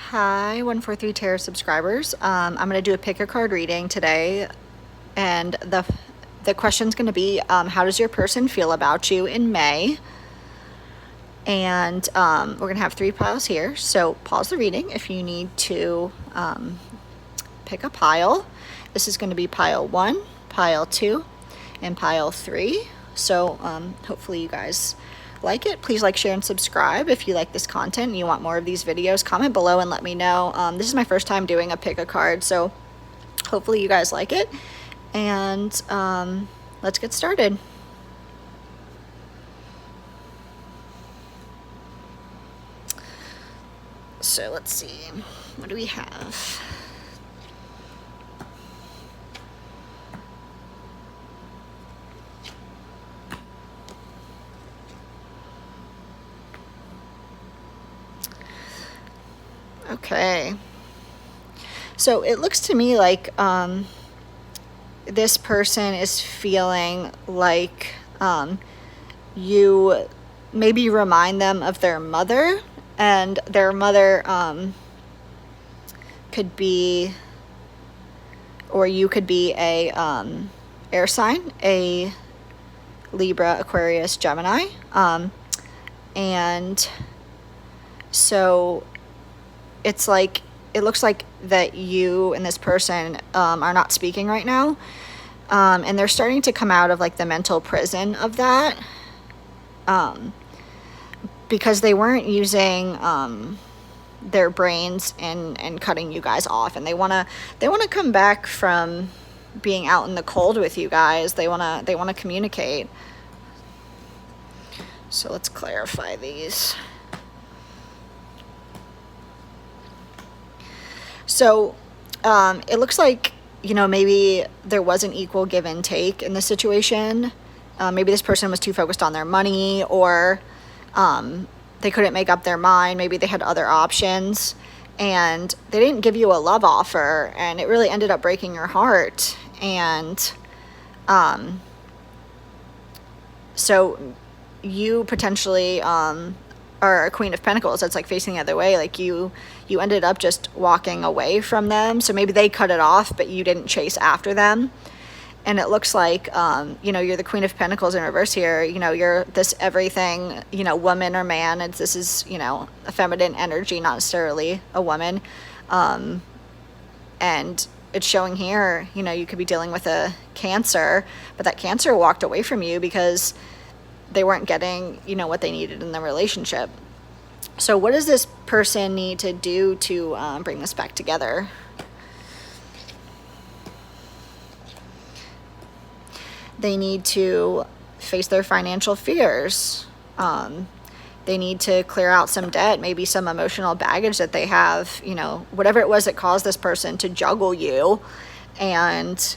Hi, 143 Tarot subscribers. I'm going to do a pick a card reading today, and the question's going to be, how does your person feel about you in May? And we're going to have 3 piles here, so pause the reading if you need to pick a pile. This is going to be pile 1, pile 2, and pile 3. So hopefully you guys like it. Please like, share, and subscribe if you like this content and you want more of these videos. Comment below and let me know. This is my first time doing a pick a card, so hopefully you guys like it. And let's get started. So let's see, what do we have? Okay, so it looks to me like this person is feeling like you maybe remind them of their mother, and their mother could be, or you could be a air sign, a Libra, Aquarius, Gemini, and so it's like, it looks like that you and this person are not speaking right now, and they're starting to come out of like the mental prison of that, because they weren't using their brains and cutting you guys off, and they want to come back from being out in the cold with you guys. They want to communicate. So let's clarify these. So it looks like, you know, maybe there was an equal give and take in the situation. Maybe this person was too focused on their money, or they couldn't make up their mind. Maybe they had other options, and they didn't give you a love offer, and it really ended up breaking your heart. And so you potentially are a Queen of Pentacles that's like facing the other way. Like you ended up just walking away from them. So maybe they cut it off, but you didn't chase after them. And it looks like, you know, you're the Queen of Pentacles in reverse here. You know, you're this everything, you know, woman or man. This is, you know, a feminine energy, not necessarily a woman. And it's showing here, you know, you could be dealing with a Cancer, but that Cancer walked away from you because they weren't getting, you know, what they needed in the relationship. So what does this person need to do to bring this back together? They need to face their financial fears. They need to clear out some debt, maybe some emotional baggage that they have, you know, whatever it was that caused this person to juggle you and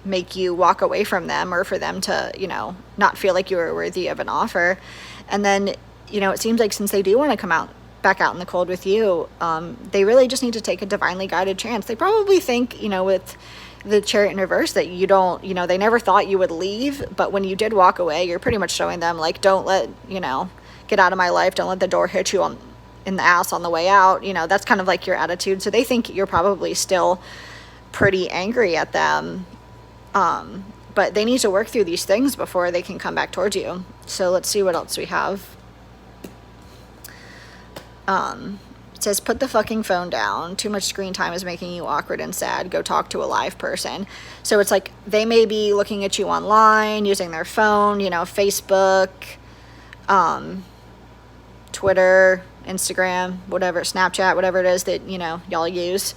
make you walk away from them, or for them to, you know, not feel like you were worthy of an offer. And then, you know, it seems like since they do want to come back out in the cold with you, they really just need to take a divinely guided chance. They probably think, you know, with the Chariot in reverse, that you don't, you know, they never thought you would leave, but when you did walk away, you're pretty much showing them like, don't let, you know, get out of my life, don't let the door hit you in the ass on the way out. You know, that's kind of like your attitude. So they think you're probably still pretty angry at them. But they need to work through these things before they can come back towards you. So let's see what else we have. It says, put the fucking phone down. Too much screen time is making you awkward and sad. Go talk to a live person. So it's like they may be looking at you online, using their phone, you know, Facebook, Twitter, Instagram, whatever, Snapchat, whatever it is that, you know, y'all use.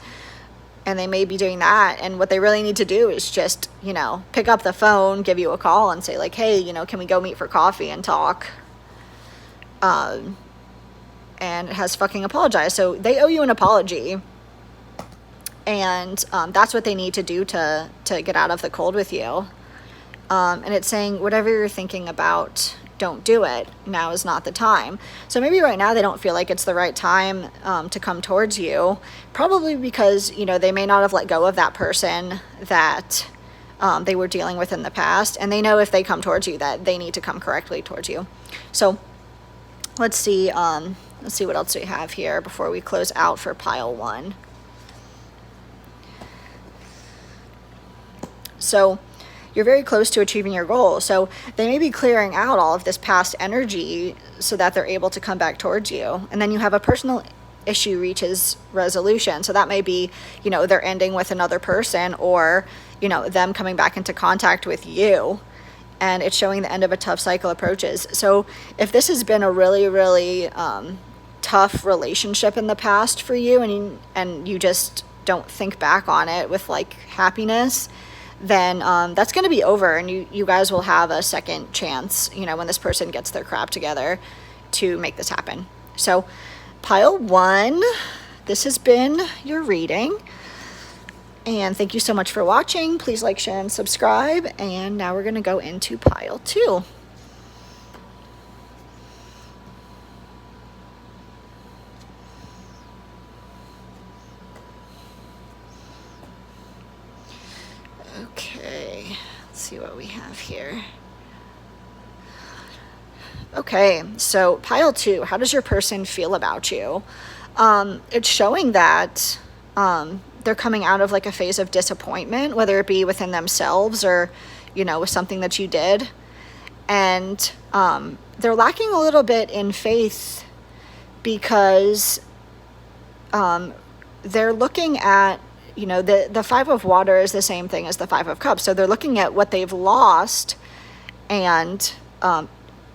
And they may be doing that, and what they really need to do is just, you know, pick up the phone, give you a call, and say like, hey, you know, can we go meet for coffee and talk? And it has fucking apologized. So they owe you an apology, and that's what they need to do to get out of the cold with you. And it's saying, whatever you're thinking about, don't do it. Now is not the time. So maybe right now they don't feel like it's the right time to come towards you, probably because, you know, they may not have let go of that person that they were dealing with in the past, and they know if they come towards you that they need to come correctly towards you. So let's see Let's see what else we have here before we close out for pile 1. So you're very close to achieving your goal. So they may be clearing out all of this past energy so that they're able to come back towards you. And then you have a personal issue reaches resolution. So that may be, you know, they're ending with another person, or, you know, them coming back into contact with you. And it's showing the end of a tough cycle approaches. So if this has been a really, really tough relationship in the past for you, and you just don't think back on it with like happiness, then that's going to be over, and you guys will have a second chance, you know, when this person gets their crap together to make this happen. So pile 1, this has been your reading, and thank you so much for watching. Please like, share, and subscribe. And now we're going to go into pile 2. Okay, let's see what we have here. Okay, so pile 2, how does your person feel about you? It's showing that they're coming out of like a phase of disappointment, whether it be within themselves or, you know, with something that you did. And they're lacking a little bit in faith because they're looking at, you know, the 5 of water is the same thing as the 5 of cups. So they're looking at what they've lost and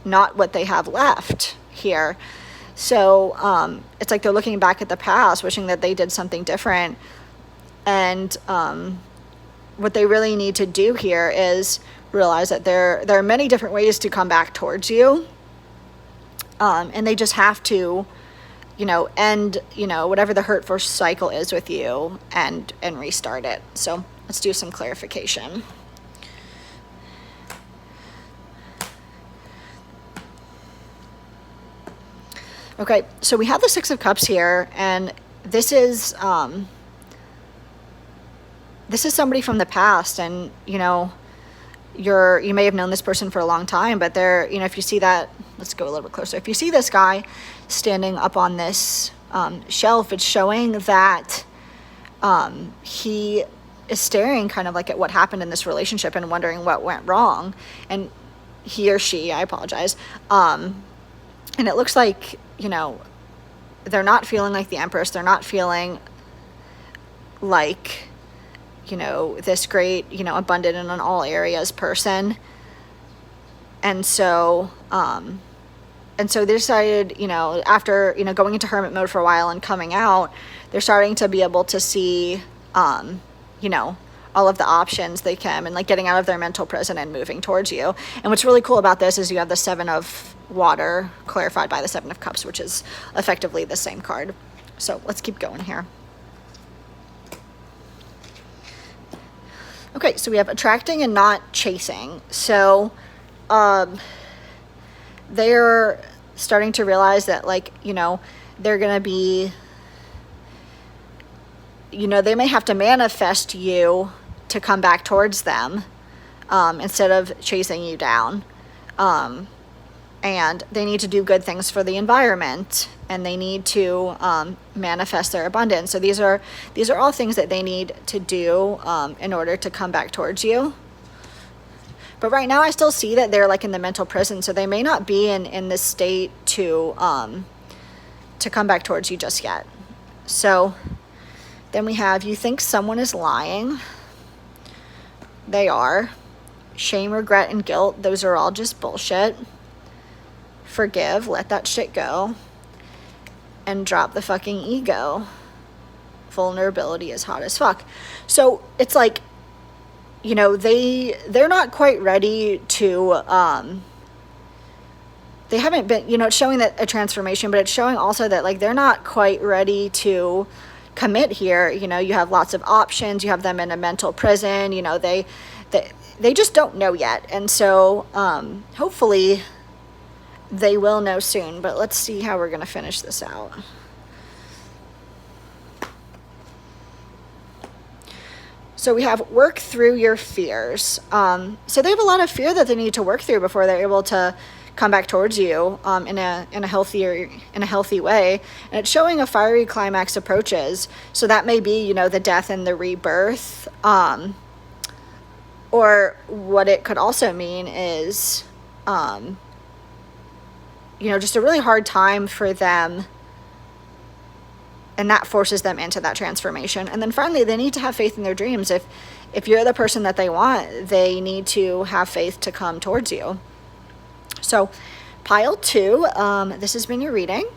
not what they have left here. So it's like they're looking back at the past, wishing that they did something different. And what they really need to do here is realize that there are many different ways to come back towards you. And they just have to, you know, end, you know, whatever the hurtful cycle is with you and restart it. So let's do some clarification. Okay, so we have the 6 of Cups here, and this is somebody from the past, and, you know, you may have known this person for a long time, but they're, you know, if you see that, let's go a little bit closer. If you see this guy standing up on this shelf, it's showing that he is staring kind of like at what happened in this relationship and wondering what went wrong. And he or she, I apologize. And it looks like, you know, they're not feeling like the Empress. They're not feeling like, you know, this great, you know, abundant and in all areas person. And so they decided, you know, after, you know, going into hermit mode for a while and coming out, they're starting to be able to see, you know, all of the options they can, and like getting out of their mental prison and moving towards you. And what's really cool about this is you have the 7 of water clarified by the 7 of cups, which is effectively the same card. So let's keep going here. Okay, so we have attracting and not chasing. So they're starting to realize that, like, you know, they're going to be, you know, they may have to manifest you to come back towards them instead of chasing you down. And they need to do good things for the environment, and they need to manifest their abundance. So these are all things that they need to do in order to come back towards you. But right now I still see that they're like in the mental prison, so they may not be in this state to come back towards you just yet. So then we have, you think someone is lying. They are. Shame, regret, and guilt, those are all just bullshit. Forgive, let that shit go, and drop the fucking ego. Vulnerability is hot as fuck. So it's like, you know, they're not quite ready to they haven't been, you know, it's showing that a transformation, but it's showing also that like they're not quite ready to commit here. You know, you have lots of options, you have them in a mental prison, you know, they just don't know yet. And so hopefully they will know soon, but let's see how we're going to finish this out. So we have work through your fears. So they have a lot of fear that they need to work through before they're able to come back towards you in a healthy way. And it's showing a fiery climax approaches. So that may be, you know, the death and the rebirth. Or what it could also mean is, you know, just a really hard time for them. And that forces them into that transformation. And then finally, they need to have faith in their dreams. If you're the person that they want, they need to have faith to come towards you. So pile 2, this has been your reading.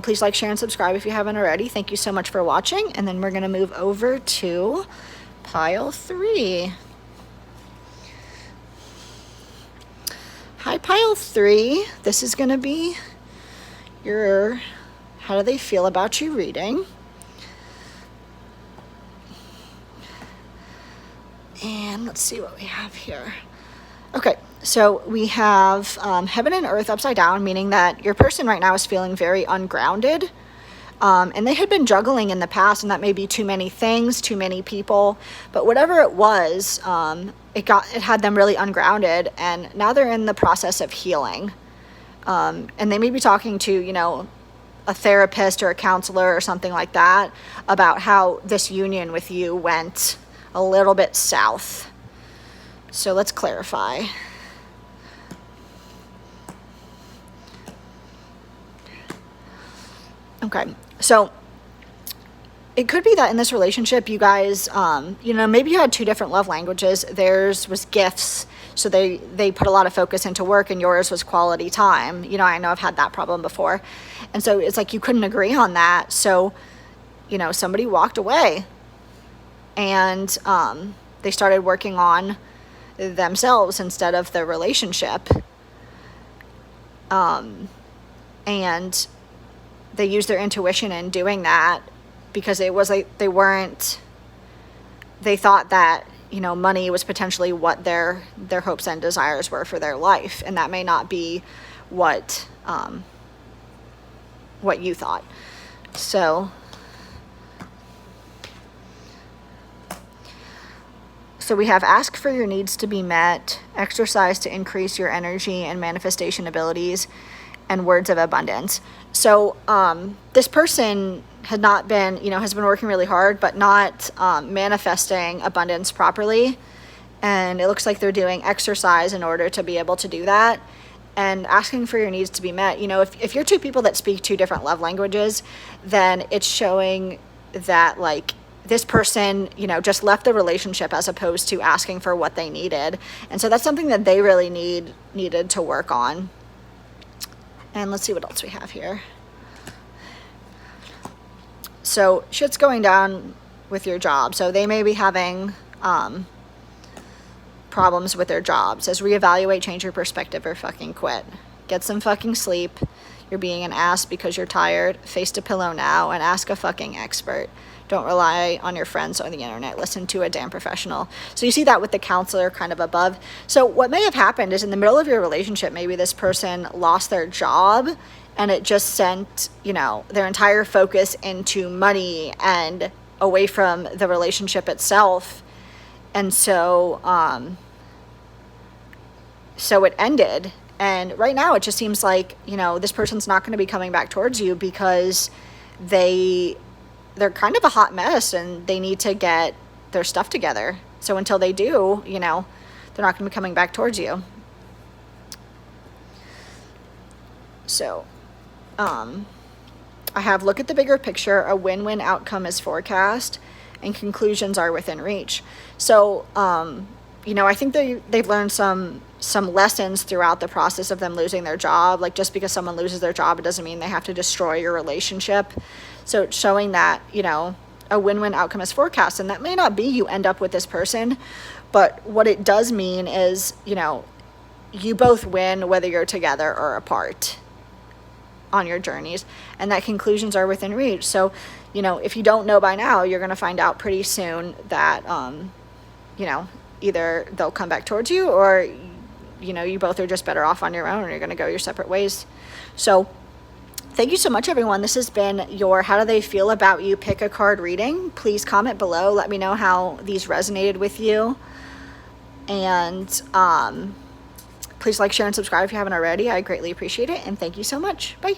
Please like, share, and subscribe if you haven't already. Thank you so much for watching. And then we're going to move over to pile 3. Hi, pile 3. This is going to be your how do they feel about you reading. And let's see what we have here. Okay, so we have heaven and earth upside down, meaning that your person right now is feeling very ungrounded. And they had been juggling in the past, and that may be too many things, too many people. But whatever it was, it had them really ungrounded, and now they're in the process of healing. And they may be talking to, you know, a therapist or a counselor or something like that about how this union with you went a little bit south. So let's clarify. Okay, so it could be that in this relationship, you guys, you know, maybe you had 2 different love languages. Theirs was gifts, so they put a lot of focus into work, and yours was quality time. You know I've had that problem before. And so it's like you couldn't agree on that. So, you know, somebody walked away, and they started working on themselves instead of the relationship. And they used their intuition in doing that, because it was like they thought that, you know, money was potentially what their hopes and desires were for their life, and that may not be what you thought. So we have ask for your needs to be met, exercise to increase your energy and manifestation abilities, and words of abundance. So this person has been working really hard, but not manifesting abundance properly. And it looks like they're doing exercise in order to be able to do that, and asking for your needs to be met. You know, if you're 2 people that speak 2 different love languages, then it's showing that, like, this person, you know, just left the relationship as opposed to asking for what they needed. And so that's something that they really needed to work on. And let's see what else we have here. So shit's going down with your job. So they may be having problems with their job. It says reevaluate, change your perspective, or fucking quit. Get some fucking sleep. You're being an ass because you're tired. Face a pillow now and ask a fucking expert. Don't rely on your friends on the internet. Listen to a damn professional. So you see that with the counselor kind of above. So what may have happened is in the middle of your relationship, maybe this person lost their job, and it just sent, you know, their entire focus into money and away from the relationship itself. And so it ended. And right now it just seems like, you know, this person's not going to be coming back towards you because they're kind of a hot mess and they need to get their stuff together. So until they do, you know, they're not going to be coming back towards you. So, I have look at the bigger picture, a win-win outcome is forecast, and conclusions are within reach. So, you know, I think they've learned some lessons throughout the process of them losing their job. Like, just because someone loses their job, it doesn't mean they have to destroy your relationship. So it's showing that, you know, a win-win outcome is forecast, and that may not be you end up with this person, but what it does mean is, you know, you both win whether you're together or apart on your journeys, and that conclusions are within reach. So, you know, if you don't know by now, you're going to find out pretty soon that, you know, either they'll come back towards you, or, you know, you both are just better off on your own and you're going to go your separate ways. So thank you so much, everyone. This has been your How Do They Feel About You Pick a Card reading. Please comment below. Let me know how these resonated with you. And Please like, share, and subscribe if you haven't already. I greatly appreciate it, and thank you so much. Bye.